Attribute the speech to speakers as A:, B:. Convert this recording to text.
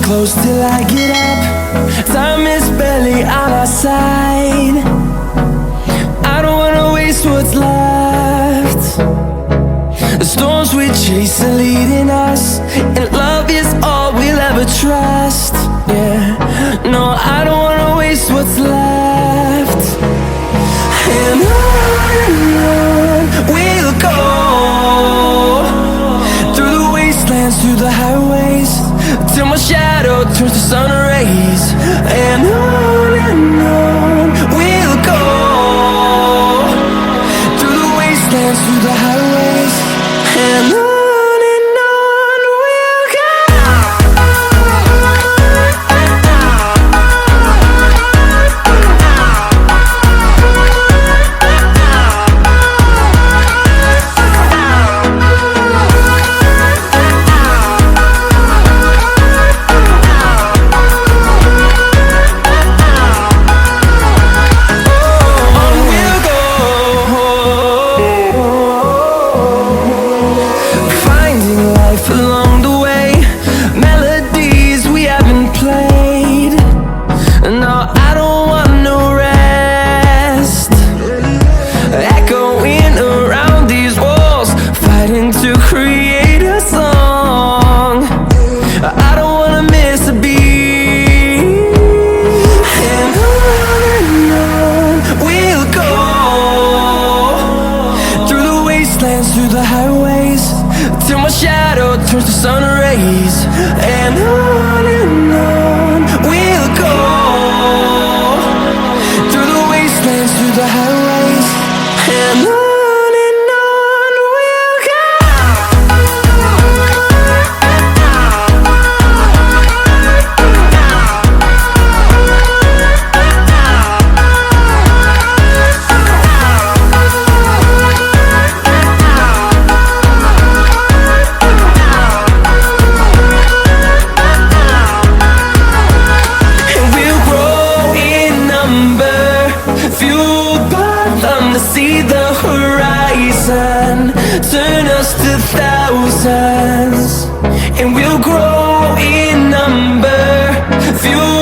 A: close till I get up. Time is barely on our side. I don't wanna waste what's left. The storms we chase are leading us, and love is all we'll ever trust. Yeah, no, I don't wanna waste what's left. And on we'll go, through the wastelands, through the highways, till my shadow turns to sun rays. And on we'll go, through the wastelands, through the highways, and on we'll go. Through the highways, till my shadow turns to sun rays. And on we'll go, through the wastelands, through the highways, and on we'll go. See the horizon, turn us to thousands, and we'll grow in number, fuel